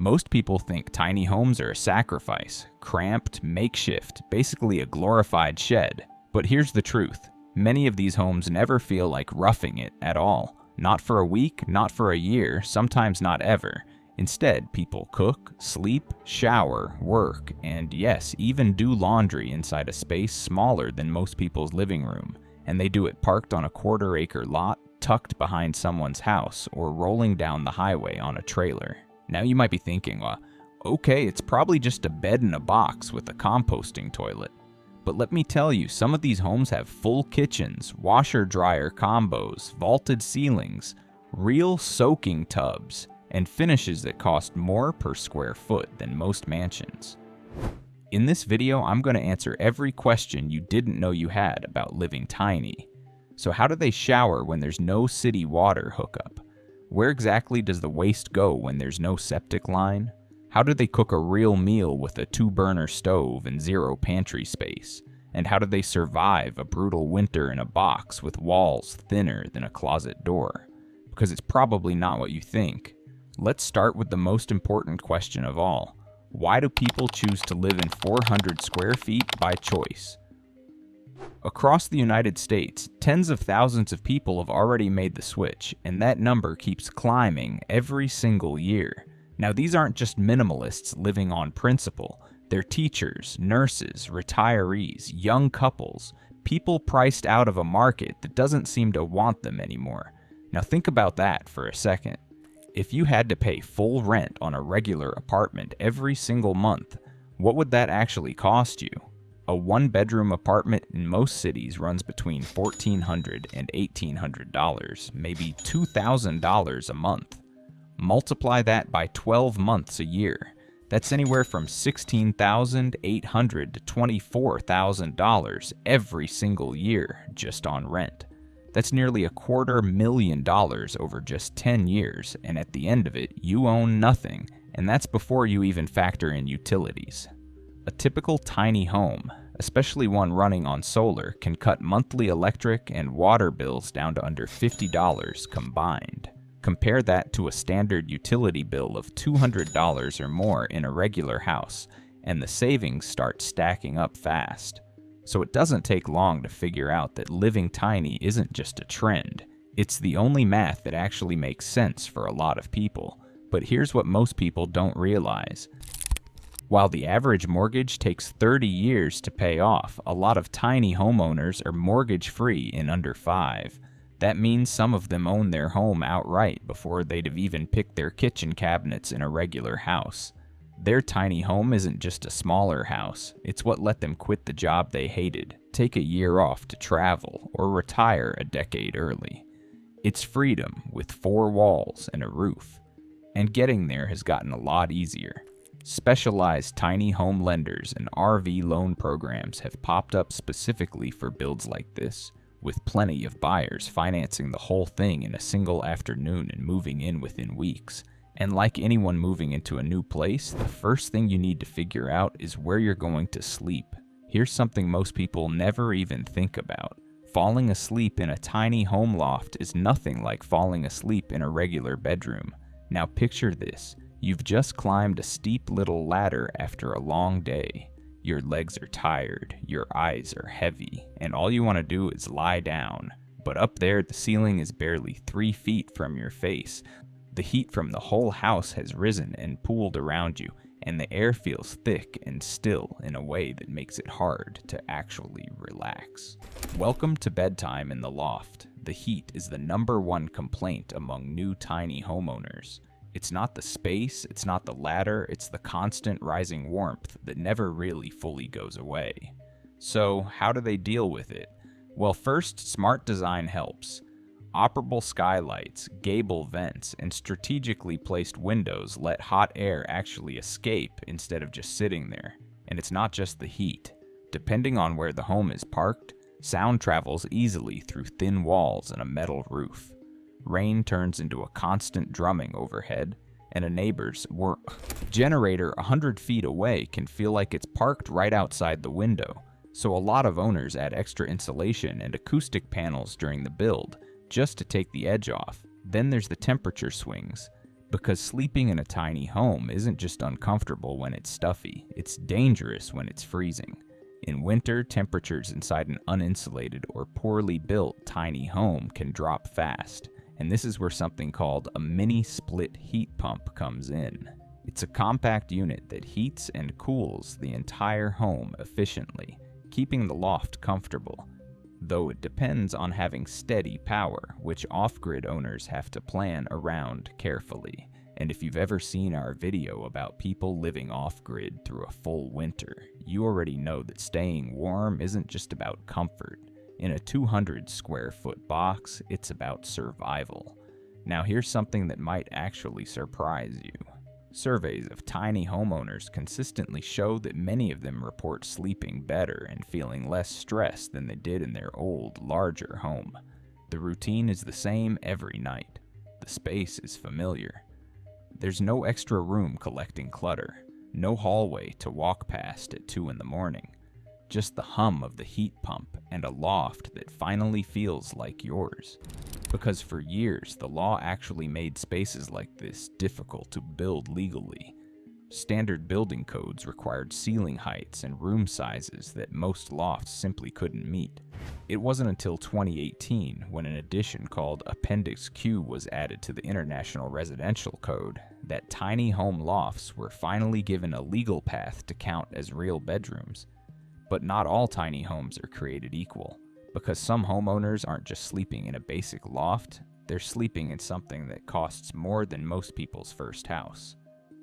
Most people think tiny homes are a sacrifice, cramped, makeshift, basically a glorified shed. But here's the truth. Many of these homes never feel like roughing it at all. Not for a week, not for a year, sometimes not ever. Instead, people cook, sleep, shower, work, and yes, even do laundry inside a space smaller than most people's living room. And they do it parked on a quarter-acre lot, tucked behind someone's house, or rolling down the highway on a trailer. Now you might be thinking, well, okay, it's probably just a bed in a box with a composting toilet. But let me tell you, some of these homes have full kitchens, washer-dryer combos, vaulted ceilings, real soaking tubs, and finishes that cost more per square foot than most mansions. In this video, I'm going to answer every question you didn't know you had about living tiny. So how do they shower when there's no city water hookup? Where exactly does the waste go when there's no septic line? How do they cook a real meal with a 2-burner stove and 0 pantry space? And how do they survive a brutal winter in a box with walls thinner than a closet door? Because it's probably not what you think. Let's start with the most important question of all. Why do people choose to live in 400 square feet by choice? Across the United States, tens of thousands of people have already made the switch, and that number keeps climbing every single year. Now, these aren't just minimalists living on principle. They're teachers, nurses, retirees, young couples, people priced out of a market that doesn't seem to want them anymore. Now think about that for a second. If you had to pay full rent on a regular apartment every single month, what would that actually cost you? A 1-bedroom apartment in most cities runs between $1,400 and $1,800, maybe $2,000 a month. Multiply that by 12 months a year. That's anywhere from $16,800 to $24,000 every single year just on rent. That's nearly $250,000 over just 10 years, and at the end of it, you own nothing, and that's before you even factor in utilities. A typical tiny home, especially one running on solar, can cut monthly electric and water bills down to under $50 combined. Compare that to a standard utility bill of $200 or more in a regular house, and the savings start stacking up fast. So it doesn't take long to figure out that living tiny isn't just a trend. It's the only math that actually makes sense for a lot of people. But here's what most people don't realize. While the average mortgage takes 30 years to pay off, a lot of tiny homeowners are mortgage-free in under 5. That means some of them own their home outright before they'd have even picked their kitchen cabinets in a regular house. Their tiny home isn't just a smaller house, it's what let them quit the job they hated, take a year off to travel, or retire a decade early. It's freedom with 4 walls and a roof. And getting there has gotten a lot easier. Specialized tiny home lenders and RV loan programs have popped up specifically for builds like this, with plenty of buyers financing the whole thing in a single afternoon and moving in within weeks. And like anyone moving into a new place, the first thing you need to figure out is where you're going to sleep. Here's something most people never even think about. Falling asleep in a tiny home loft is nothing like falling asleep in a regular bedroom. Now picture this. You've just climbed a steep little ladder after a long day. Your legs are tired, your eyes are heavy, and all you want to do is lie down. But up there, the ceiling is barely 3 feet from your face. The heat from the whole house has risen and pooled around you, and the air feels thick and still in a way that makes it hard to actually relax. Welcome to Bedtime in the Loft. The heat is the #1 complaint among new tiny homeowners. It's not the space, it's not the ladder, it's the constant rising warmth that never really fully goes away. So, how do they deal with it? Well, first, smart design helps. Operable skylights, gable vents, and strategically placed windows let hot air actually escape instead of just sitting there. And it's not just the heat. Depending on where the home is parked, sound travels easily through thin walls and a metal roof. Rain turns into a constant drumming overhead, and a neighbor's generator 100 feet away can feel like it's parked right outside the window. So a lot of owners add extra insulation and acoustic panels during the build, just to take the edge off. Then there's the temperature swings. Because sleeping in a tiny home isn't just uncomfortable when it's stuffy, it's dangerous when it's freezing. In winter, temperatures inside an uninsulated or poorly built tiny home can drop fast, and this is where something called a mini split heat pump comes in. It's a compact unit that heats and cools the entire home efficiently, keeping the loft comfortable. Though it depends on having steady power, which off-grid owners have to plan around carefully. And if you've ever seen our video about people living off-grid through a full winter, you already know that staying warm isn't just about comfort. In a 200 square foot box, it's about survival. Now here's something that might actually surprise you. Surveys of tiny homeowners consistently show that many of them report sleeping better and feeling less stressed than they did in their old, larger home. The routine is the same every night. The space is familiar. There's no extra room collecting clutter, no hallway to walk past at 2 in the morning. Just the hum of the heat pump and a loft that finally feels like yours. Because for years, the law actually made spaces like this difficult to build legally. Standard building codes required ceiling heights and room sizes that most lofts simply couldn't meet. It wasn't until 2018, when an addition called Appendix Q was added to the International Residential Code, that tiny home lofts were finally given a legal path to count as real bedrooms. But not all tiny homes are created equal. Because some homeowners aren't just sleeping in a basic loft, they're sleeping in something that costs more than most people's first house.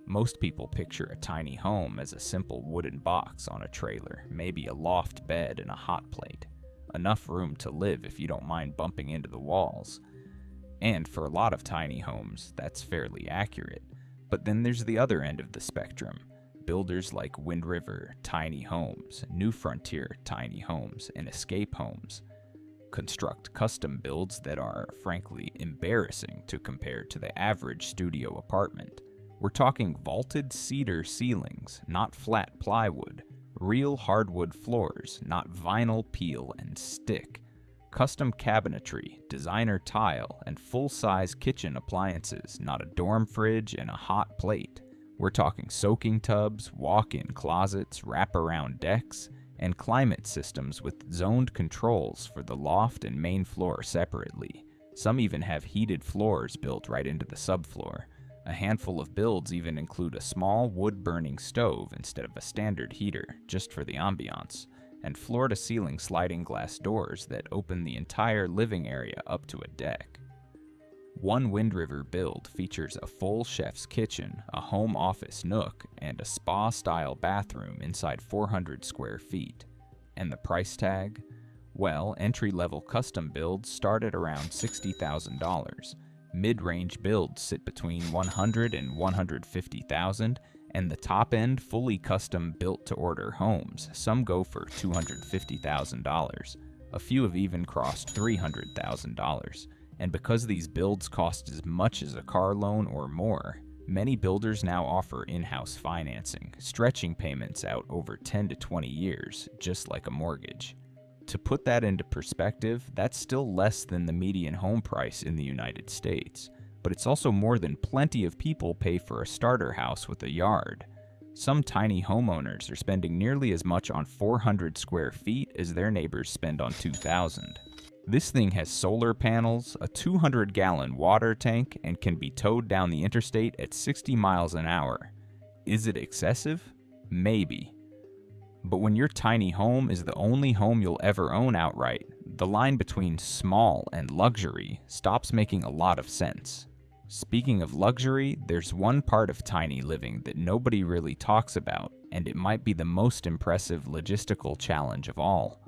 Most people picture a tiny home as a simple wooden box on a trailer, maybe a loft bed and a hot plate. Enough room to live if you don't mind bumping into the walls. And for a lot of tiny homes, that's fairly accurate. But then there's the other end of the spectrum. Builders like Wind River Tiny Homes, New Frontier Tiny Homes, and Escape Homes construct custom builds that are, frankly, embarrassing to compare to the average studio apartment. We're talking vaulted cedar ceilings, not flat plywood, real hardwood floors, not vinyl peel and stick, custom cabinetry, designer tile, and full-size kitchen appliances, not a dorm fridge and a hot plate. We're talking soaking tubs, walk-in closets, wraparound decks, and climate systems with zoned controls for the loft and main floor separately. Some even have heated floors built right into the subfloor. A handful of builds even include a small wood-burning stove instead of a standard heater, just for the ambiance, and floor-to-ceiling sliding glass doors that open the entire living area up to a deck. One Wind River build features a full chef's kitchen, a home office nook, and a spa-style bathroom inside 400 square feet. And the price tag? Well, entry-level custom builds start at around $60,000. Mid-range builds sit between $100,000 and $150,000, and the top-end fully custom built-to-order homes, some go for $250,000. A few have even crossed $300,000. And because these builds cost as much as a car loan or more, many builders now offer in-house financing, stretching payments out over 10 to 20 years, just like a mortgage. To put that into perspective, that's still less than the median home price in the United States, but it's also more than plenty of people pay for a starter house with a yard. Some tiny homeowners are spending nearly as much on 400 square feet as their neighbors spend on 2,000. This thing has solar panels, a 200-gallon water tank, and can be towed down the interstate at 60 miles an hour. Is it excessive? Maybe. But when your tiny home is the only home you'll ever own outright, the line between small and luxury stops making a lot of sense. Speaking of luxury, there's one part of tiny living that nobody really talks about, and it might be the most impressive logistical challenge of all.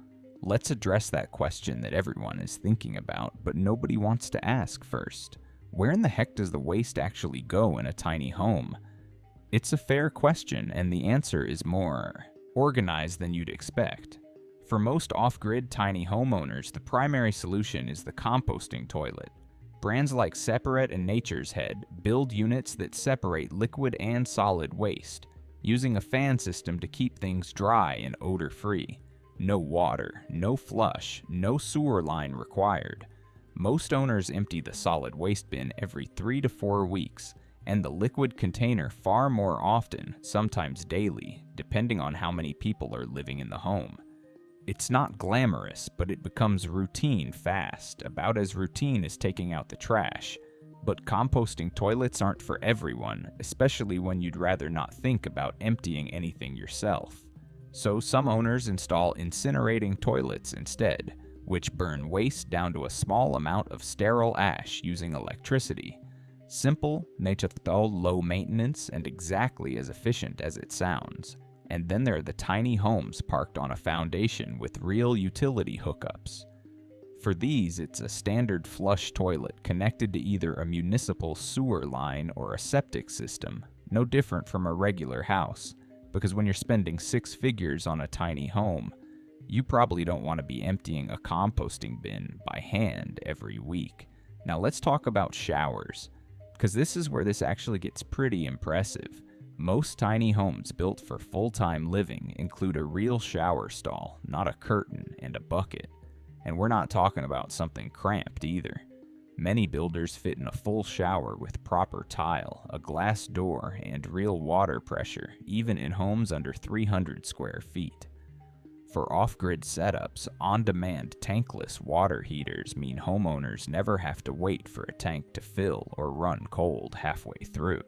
Let's address that question that everyone is thinking about, but nobody wants to ask first. Where in the heck does the waste actually go in a tiny home? It's a fair question, and the answer is more organized than you'd expect. For most off-grid tiny homeowners, the primary solution is the composting toilet. Brands like Separate and Nature's Head build units that separate liquid and solid waste, using a fan system to keep things dry and odor-free. No water, no flush, no sewer line required. Most owners empty the solid waste bin every 3 to 4 weeks, and the liquid container far more often, sometimes daily, depending on how many people are living in the home. It's not glamorous, but it becomes routine fast, about as routine as taking out the trash. But composting toilets aren't for everyone, especially when you'd rather not think about emptying anything yourself. So some owners install incinerating toilets instead, which burn waste down to a small amount of sterile ash using electricity. Simple, low maintenance, and exactly as efficient as it sounds. And then there are the tiny homes parked on a foundation with real utility hookups. For these, it's a standard flush toilet connected to either a municipal sewer line or a septic system, no different from a regular house, because when you're spending 6 figures on a tiny home, you probably don't want to be emptying a composting bin by hand every week. Now let's talk about showers, because this is where this actually gets pretty impressive. Most tiny homes built for full-time living include a real shower stall, not a curtain and a bucket. And we're not talking about something cramped either. Many builders fit in a full shower with proper tile, a glass door, and real water pressure, even in homes under 300 square feet. For off-grid setups, on-demand tankless water heaters mean homeowners never have to wait for a tank to fill or run cold halfway through.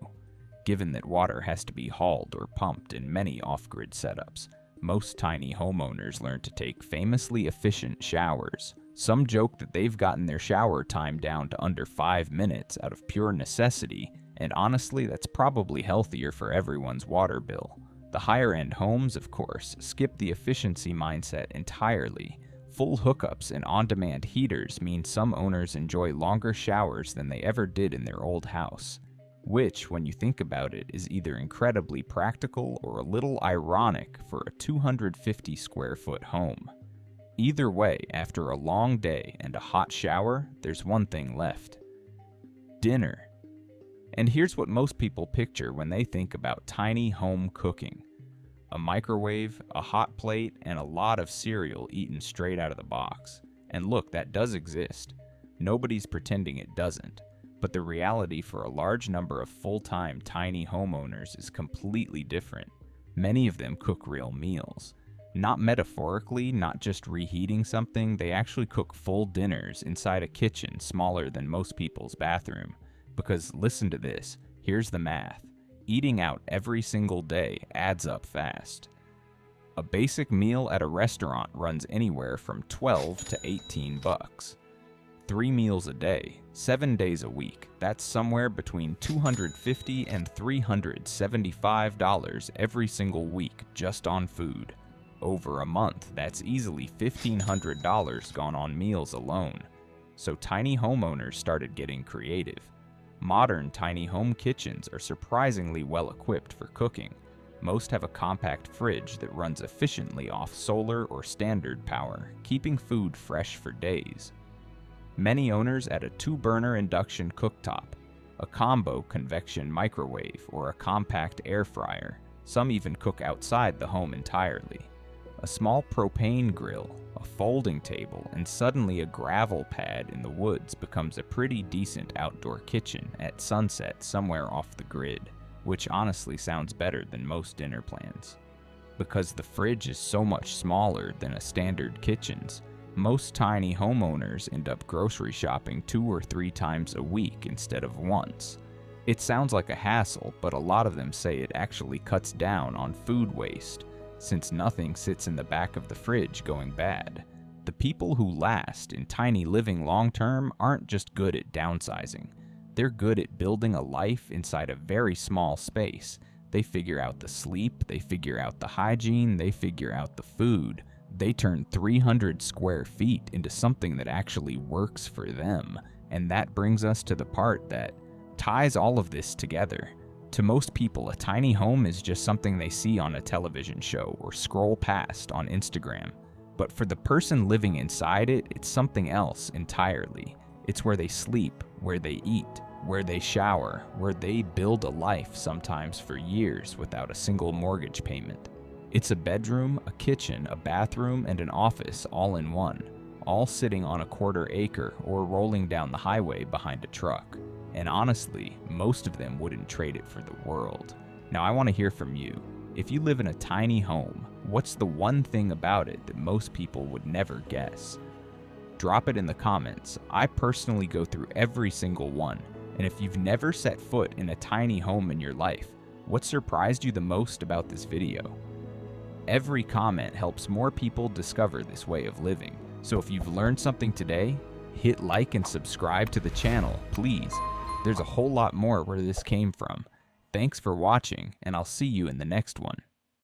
Given that water has to be hauled or pumped in many off-grid setups, most tiny homeowners learn to take famously efficient showers. Some joke that they've gotten their shower time down to under 5 minutes out of pure necessity, and honestly, that's probably healthier for everyone's water bill. The higher-end homes, of course, skip the efficiency mindset entirely. Full hookups and on-demand heaters mean some owners enjoy longer showers than they ever did in their old house, which, when you think about it, is either incredibly practical or a little ironic for a 250 square foot home. Either way, after a long day and a hot shower, there's one thing left: dinner. And here's what most people picture when they think about tiny home cooking: a microwave, a hot plate, and a lot of cereal eaten straight out of the box. And look, that does exist. Nobody's pretending it doesn't. But the reality for a large number of full-time tiny homeowners is completely different. Many of them cook real meals. Not metaphorically, not just reheating something, they actually cook full dinners inside a kitchen smaller than most people's bathroom. Because listen to this, here's the math. Eating out every single day adds up fast. A basic meal at a restaurant runs anywhere from $12 to $18. 3 meals a day, 7 days a week, that's somewhere between $250 and $375 every single week just on food. Over a month, that's easily $1,500 gone on meals alone. So tiny homeowners started getting creative. Modern tiny home kitchens are surprisingly well equipped for cooking. Most have a compact fridge that runs efficiently off solar or standard power, keeping food fresh for days. Many owners add a 2-burner induction cooktop, a combo convection microwave, or a compact air fryer. Some even cook outside the home entirely. A small propane grill, a folding table, and suddenly a gravel pad in the woods becomes a pretty decent outdoor kitchen at sunset somewhere off the grid, which honestly sounds better than most dinner plans. Because the fridge is so much smaller than a standard kitchen's, most tiny homeowners end up grocery shopping 2 or 3 times a week instead of once. It sounds like a hassle, but a lot of them say it actually cuts down on food waste, since nothing sits in the back of the fridge going bad. The people who last in tiny living long term aren't just good at downsizing. They're good at building a life inside a very small space. They figure out the sleep, they figure out the hygiene, they figure out the food. They turn 300 square feet into something that actually works for them. And that brings us to the part that ties all of this together. To most people, a tiny home is just something they see on a television show or scroll past on Instagram. But for the person living inside it, it's something else entirely. It's where they sleep, where they eat, where they shower, where they build a life sometimes for years without a single mortgage payment. It's a bedroom, a kitchen, a bathroom, and an office all in one, all sitting on a 1/4 acre or rolling down the highway behind a truck. And honestly, most of them wouldn't trade it for the world. Now I want to hear from you. If you live in a tiny home, what's the one thing about it that most people would never guess? Drop it in the comments. I personally go through every single one, and if you've never set foot in a tiny home in your life, what surprised you the most about this video? Every comment helps more people discover this way of living, so if you've learned something today, hit like and subscribe to the channel, please. There's a whole lot more where this came from. Thanks for watching, and I'll see you in the next one.